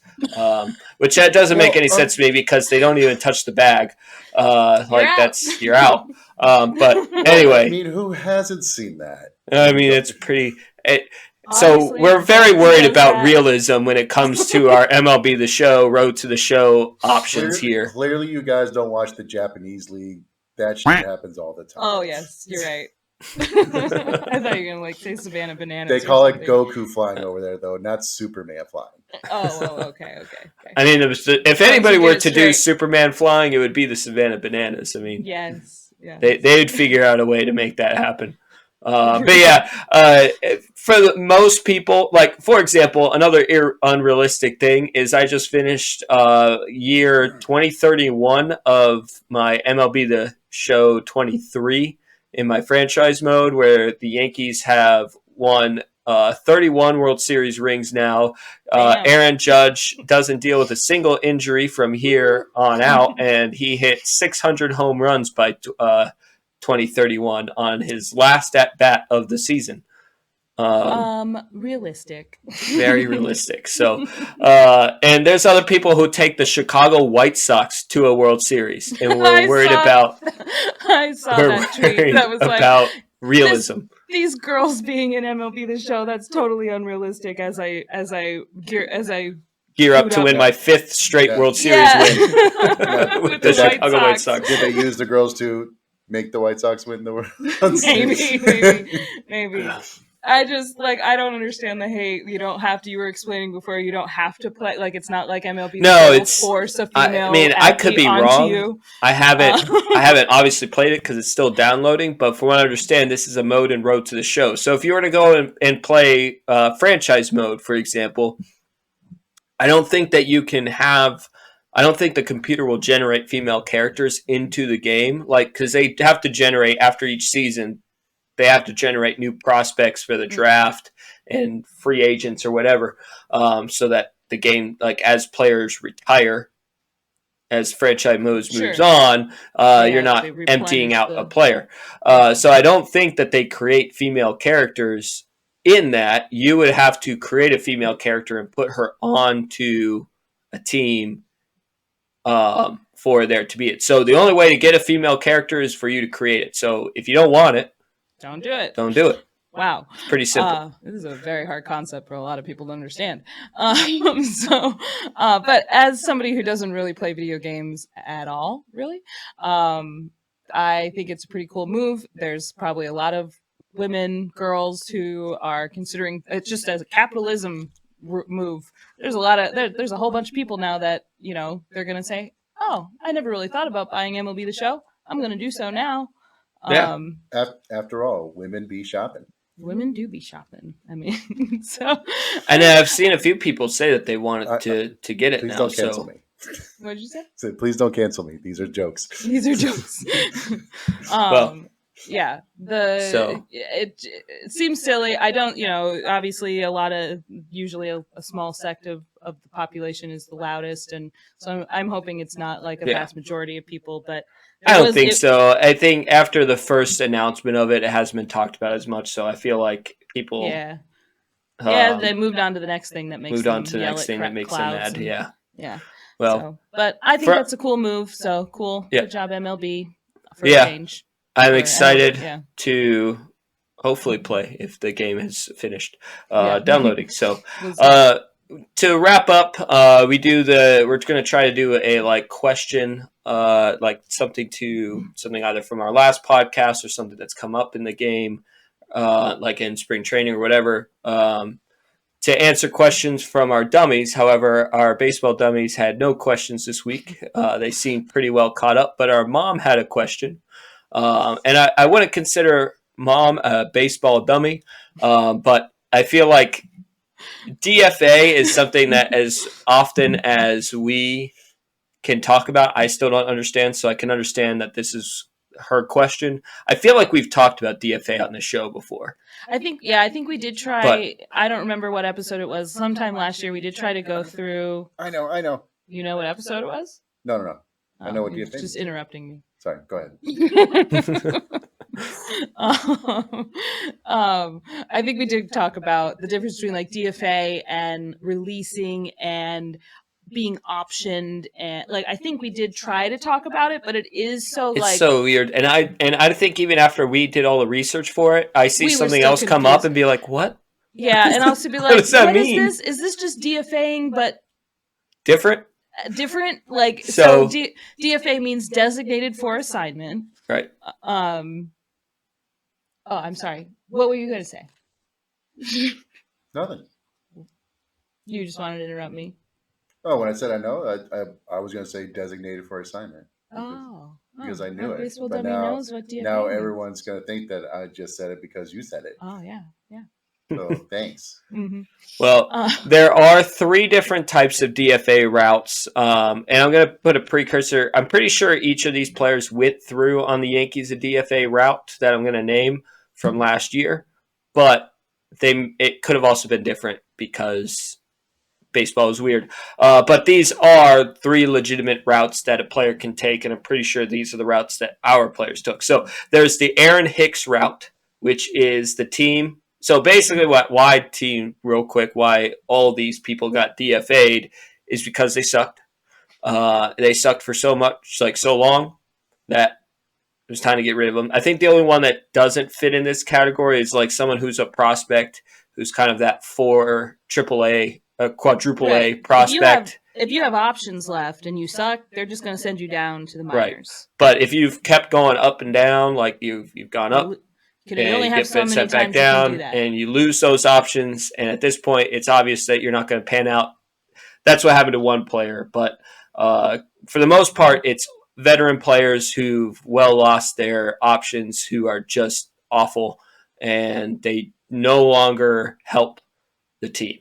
which that doesn't make any sense to me because they don't even touch the bag. You're out. But anyway, I mean, who hasn't seen that? I mean, it's pretty. So we're very worried about realism when it comes to our MLB the Show, Road to the Show options here. Clearly, you guys don't watch the Japanese league. That shit happens all the time. Oh, yes, you're right. I thought you were going to say Savannah Bananas. They call it Goku flying over there, though, not Superman flying. Okay. I mean, if anybody were to do Superman flying, it would be the Savannah Bananas. I mean, yes. They'd figure out a way to make that happen. But yeah, for most people, like, for example, another unrealistic thing is I just finished year 2031 of my MLB the Show 23 in my franchise mode, where the Yankees have won 31 World Series rings now. Aaron Judge doesn't deal with a single injury from here on out, and he hit 600 home runs by 2031 on his last at bat of the season. Realistic. Very realistic. So, and there's other people who take the Chicago White Sox to a World Series, and we're worried about. I saw that tweet. That was about realism. These girls being in MLB the Show, that's totally unrealistic. As I gear up to win my 5th straight World Series win with the Chicago White Sox. Did they use the girls to make the White Sox win the World Series? Maybe. I just, I don't understand the hate. You don't have to, you were explaining before, you don't have to play, it's not like MLB. It's, force a female. I mean, I could be wrong. You. I haven't obviously played it because it's still downloading, but from what I understand, this is a mode in Road to the Show. So if you were to go and play franchise mode, for example, I don't think that you can have, I don't think the computer will generate female characters into the game, because they have to generate after each season. They have to generate new prospects for the draft and free agents or whatever, so that the game, as players retire, as franchise moves moves on, you're not emptying out a player. So I don't think that they create female characters in that. You would have to create a female character and put her onto a team for there to be it. So the only way to get a female character is for you to create it. So if you don't want it, don't do it. Don't do it. Wow. It's pretty simple. This is a very hard concept for a lot of people to understand. But as somebody who doesn't really play video games at all, really, I think it's a pretty cool move. There's probably a lot of women, girls who are considering it just as a capitalism move. There's a whole bunch of people now that, they're going to say, oh, I never really thought about buying MLB the Show. I'm going to do so now. After all, women be shopping. Women do be shopping. I mean, so. And I've seen a few people say that they wanted to get it please now. Don't cancel me. What did you say? So please don't cancel me. These are jokes. These are jokes. Yeah. It seems silly. I don't, obviously usually a small sect of the population is the loudest, and so I'm hoping it's not like a vast majority of people, but I don't think so. I think after the first announcement of it, it hasn't been talked about as much, so I feel like people they moved on to the next thing that makes them mad. Yeah. Well, but I think that's a cool move. So cool. Yeah. Good job, MLB, for a change. I'm excited to hopefully play if the game is finished downloading. So to wrap up, we're going to try to do a question, like something either from our last podcast or something that's come up in the game, like in spring training or whatever. To answer questions from our dummies. However, our baseball dummies had no questions this week. They seemed pretty well caught up, but our mom had a question. And I wouldn't consider mom a baseball dummy, but I feel like DFA is something that as often as we can talk about, I still don't understand. So I can understand that this is her question. I feel like we've talked about DFA on the show before. I think we did try. But I don't remember what episode it was. Sometime last year, we did try to go through. I know. You know what episode it was? No. I know what DFA. Just interrupting me. Sorry. Go ahead. I think we did talk about the difference between like DFA and releasing and being optioned, and like I think we did try to talk about it, but it's so weird. And I think even after we did all the research for it, I see something else confused. Come up and be like, what? Yeah, and also be like, what does that mean? Is this just DFAing but different? Like so DFA means designated for assignment. Right. Oh, I'm sorry. What were you going to say? Nothing. You just wanted to interrupt me. Oh, when I said I know, I was going to say designated for assignment. Because I knew it. But now everyone's going to think that I just said it because you said it. Oh, yeah. So thanks. Mm-hmm. Well, there are 3 different types of DFA routes, and I'm going to put a precursor. I'm pretty sure each of these players went through on the Yankees a DFA route that I'm going to name from last year, but it could have also been different because baseball is weird. But these are 3 legitimate routes that a player can take, and I'm pretty sure these are the routes that our players took. So there's the Aaron Hicks route, which is the team. So basically why all these people got DFA'd is because they sucked. They sucked for so long that it was time to get rid of them. I think the only one that doesn't fit in this category is like someone who's a prospect, who's kind of that quadruple A prospect. If you have options left and you suck, they're just going to send you down to the minors. Right. But if you've kept going up and down, like you've gone up, and you get set back down, and you lose those options, and at this point, it's obvious that you're not going to pan out. That's what happened to one player, but for the most part, it's veteran players who've well lost their options, who are just awful, and they no longer help the team.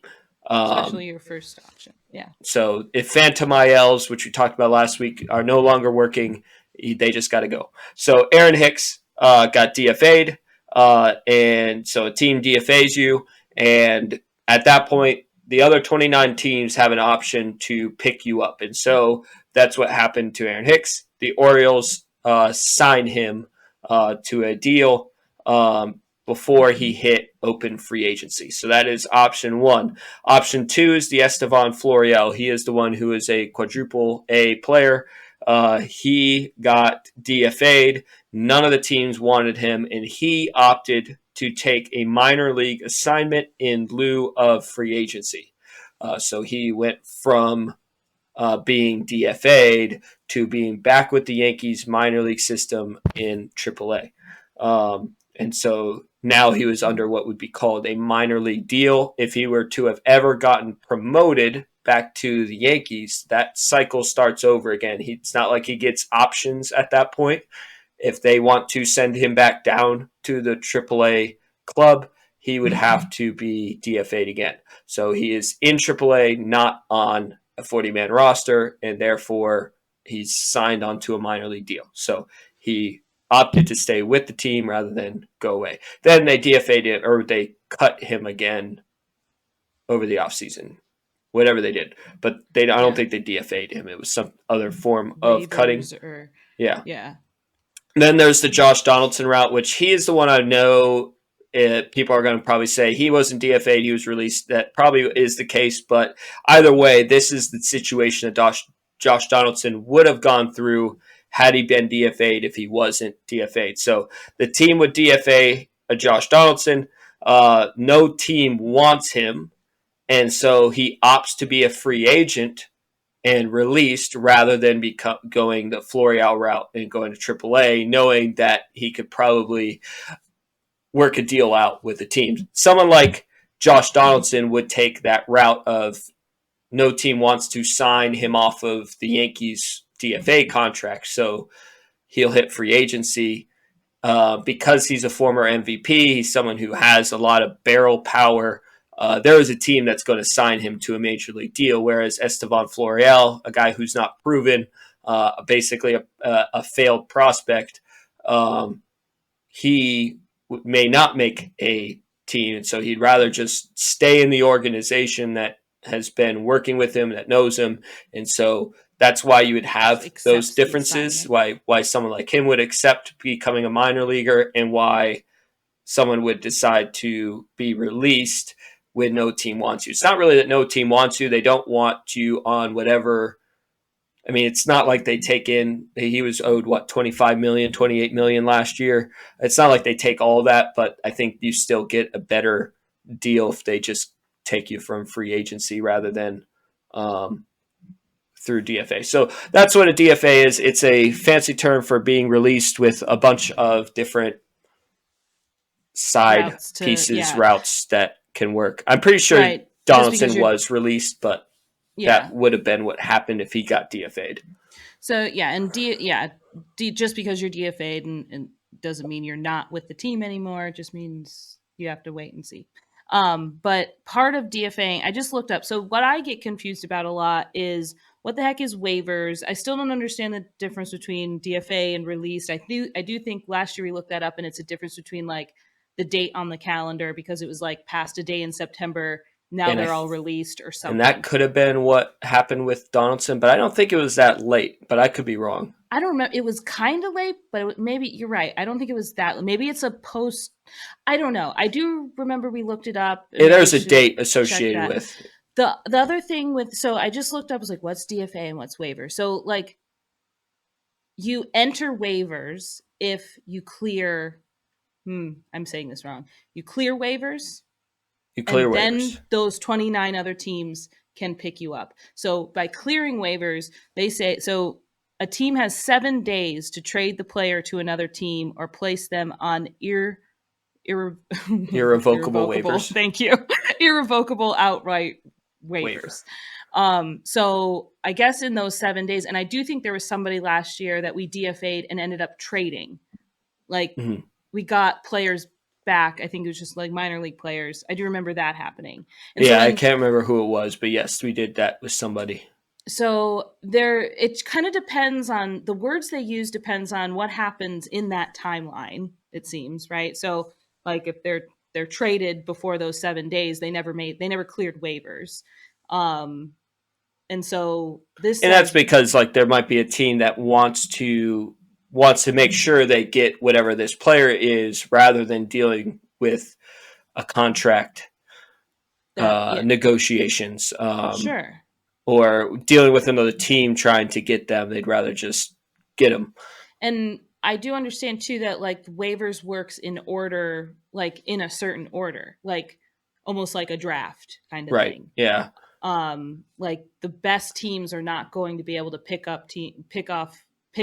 Especially your first option. Yeah. So if Phantom ILs, which we talked about last week, are no longer working, they just got to go. So Aaron Hicks got DFA'd. And so a team DFAs you, and at that point, the other 29 teams have an option to pick you up. And so that's what happened to Aaron Hicks. The Orioles signed him to a deal before he hit open free agency. So that is option 1. Option 2 is the Estevan Florial. He is the one who is a quadruple A player. He got DFA'd. None of the teams wanted him, and he opted to take a minor league assignment in lieu of free agency. So he went from being DFA'd to being back with the Yankees minor league system in AAA. And so now he was under what would be called a minor league deal. If he were to have ever gotten promoted back to the Yankees, that cycle starts over again. It's not like he gets options at that point. if they want to send him back down to the AAA club, he would have to be DFA'd again. So he is in AAA, not on a 40-man roster, and therefore he's signed onto a minor league deal. So he opted to stay with the team rather than go away. Then they DFA'd him, or they cut him again over the offseason, whatever they did. But I don't think they DFA'd him. It was some other form of cutting. Yeah. Then there's the Josh Donaldson route, which he is the one I know people are going to probably say he wasn't DFA'd, he was released. That probably is the case. But either way, this is the situation that Josh Donaldson would have gone through had he been DFA'd if he wasn't DFA'd. So the team would DFA a Josh Donaldson. No team wants him. And so he opts to be a free agent and released rather than going the Florial route and going to AAA, knowing that he could probably work a deal out with the team. Someone like Josh Donaldson would take that route of no team wants to sign him off of the Yankees DFA contract, so he'll hit free agency. Because he's a former MVP, he's someone who has a lot of barrel power. There is a team that's going to sign him to a major league deal, whereas Estevan Florial, a guy who's not proven, basically a failed prospect, he may not make a team, and so he'd rather just stay in the organization that has been working with him, that knows him, and so that's why you would have those differences, why someone like him would accept becoming a minor leaguer, and why someone would decide to be released when no team wants you. It's not really that no team wants you. They don't want you on whatever. I mean, it's not like they take in, he was owed, 25 million, 28 million last year. It's not like they take all that, but I think you still get a better deal if they just take you from free agency rather than through DFA. So that's what a DFA is. It's a fancy term for being released with a bunch of different side routes that can work. I'm pretty sure Donaldson was released, but that would have been what happened if he got DFA'd. So just because you're DFA'd and doesn't mean you're not with the team anymore. It just means you have to wait and see. But part of DFAing, I just looked up. So what I get confused about a lot is what the heck is waivers? I still don't understand the difference between DFA and released. I do think last year we looked that up, and it's a difference between like the date on the calendar, because it was like past a day in September. Now they're all released or something. And that could have been what happened with Donaldson, but I don't think it was that late, but I could be wrong. I don't remember. It was kind of late, but maybe you're right. I don't think it was that. Maybe it's a post. I don't know. I do remember we looked it up. There's a date associated with the other thing with. So I just looked up. I was like, what's DFA and what's waiver? So like, you enter waivers if you clear. I'm saying this wrong. You clear waivers. Then those 29 other teams can pick you up. So by clearing waivers, they say so. A team has 7 days to trade the player to another team or place them on irrevocable waivers. Thank you. Irrevocable outright waivers. So I guess in those 7 days, and I do think there was somebody last year that we DFA'd and ended up trading. Like we got players back. I think it was just like minor league players. I do remember that happening. And I can't remember who it was, but yes, we did that with somebody. So it kind of depends on the words they use, depends on what happens in that timeline, it seems, right? So like if they're traded before those 7 days, they never cleared waivers. And that's because like there might be a team that wants to make sure they get whatever this player is rather than dealing with a contract negotiations. Sure. Or dealing with another team trying to get them. They'd rather just get them. And I do understand too that like waivers works in order, like in a certain order, like almost like a draft kind of thing. Yeah. Like the best teams are not going to be able to pick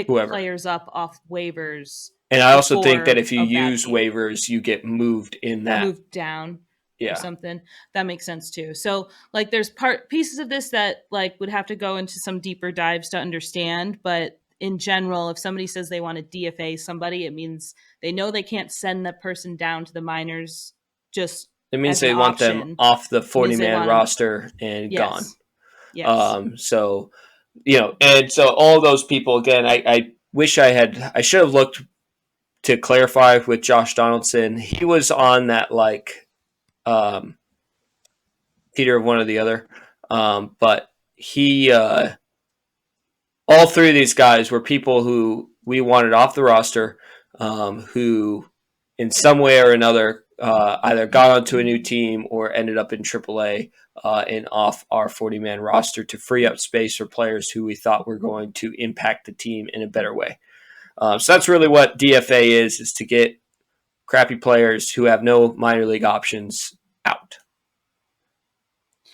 players up off waivers. And I also think that if you use waivers, you get moved in that. Moved down. Or something that makes sense too. So like there's pieces of this that like would have to go into some deeper dives to understand, but in general, if somebody says they want to DFA somebody, it means they know they can't send that person down to the minors. Just it means they want them off the 40-man roster and gone. Yes. So, and so all those people, again, I wish I should have looked to clarify with Josh Donaldson. He was on that Peter of one or the other. But he, all three of these guys were people who we wanted off the roster, who in some way or another either got onto a new team or ended up in AAA and off our 40-man roster to free up space for players who we thought were going to impact the team in a better way. So that's really what DFA is to get crappy players who have no minor league options out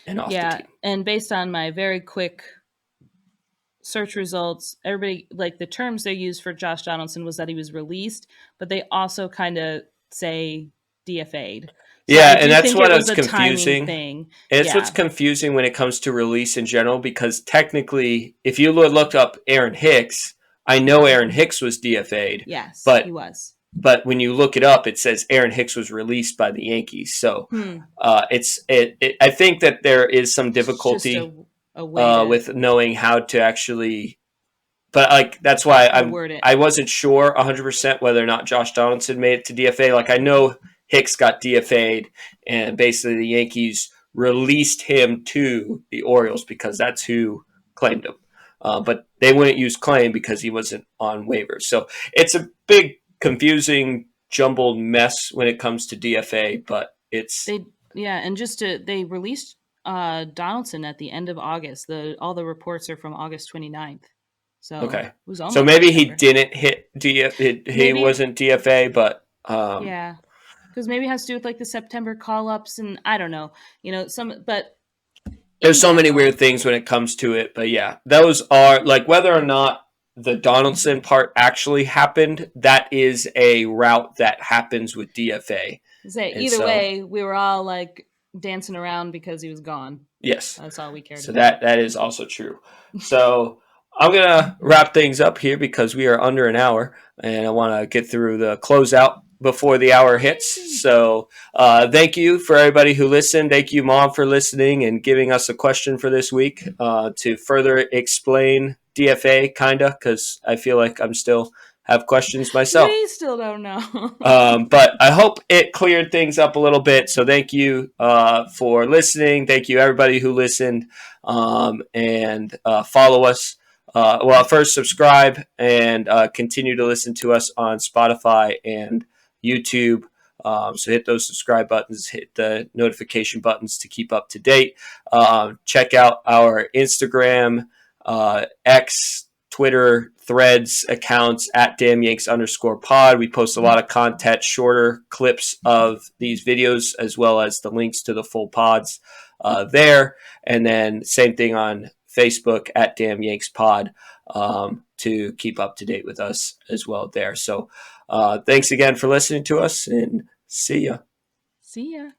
and off the team. And based on my very quick search results, everybody, like, the terms they used for Josh Donaldson was that he was released, but they also kind of say DFA'd. So and that's what was confusing. And it's what's confusing when it comes to release in general, because technically, if you looked up Aaron Hicks, I know Aaron Hicks was DFA'd. Yes, he was. But when you look it up, it says Aaron Hicks was released by the Yankees. So I think that there is some difficulty with knowing how to actually. But that's why I wasn't sure 100% whether or not Josh Donaldson made it to DFA. Like, I know Hicks got DFA'd, and basically the Yankees released him to the Orioles because that's who claimed him. But they wouldn't use claim because he wasn't on waivers. So it's a big, confusing, jumbled mess when it comes to DFA. But it's they released Donaldson at the end of August. All the reports are from August 29th. So okay, it was almost so maybe he didn't hit DFA. He wasn't DFA, but because maybe it has to do with like the September call-ups, and I don't know, but. There's so many weird things when it comes to it, but those are like whether or not the Donaldson part actually happened. That is a route that happens with DFA. Either way, we were all like dancing around because he was gone. Yes, that's all we cared. So that is also true. So I'm gonna wrap things up here because we are under an hour, and I want to get through the closeout before the hour hits. So thank you for everybody who listened. Thank you, Mom, for listening and giving us a question for this week to further explain DFA, because I feel like I'm still have questions myself. We still don't know. But I hope it cleared things up a little bit. So thank you for listening. Thank you, everybody who listened, and follow us. First subscribe and continue to listen to us on Spotify and YouTube. So hit those subscribe buttons, hit the notification buttons to keep up to date. Check out our Instagram, X, Twitter, Threads accounts at @DamnYanks_pod. We post a lot of content, shorter clips of these videos, as well as the links to the full pods there. And then same thing on Facebook at @DamnYanksPod to keep up to date with us as well there. So thanks again for listening to us, and see ya. See ya.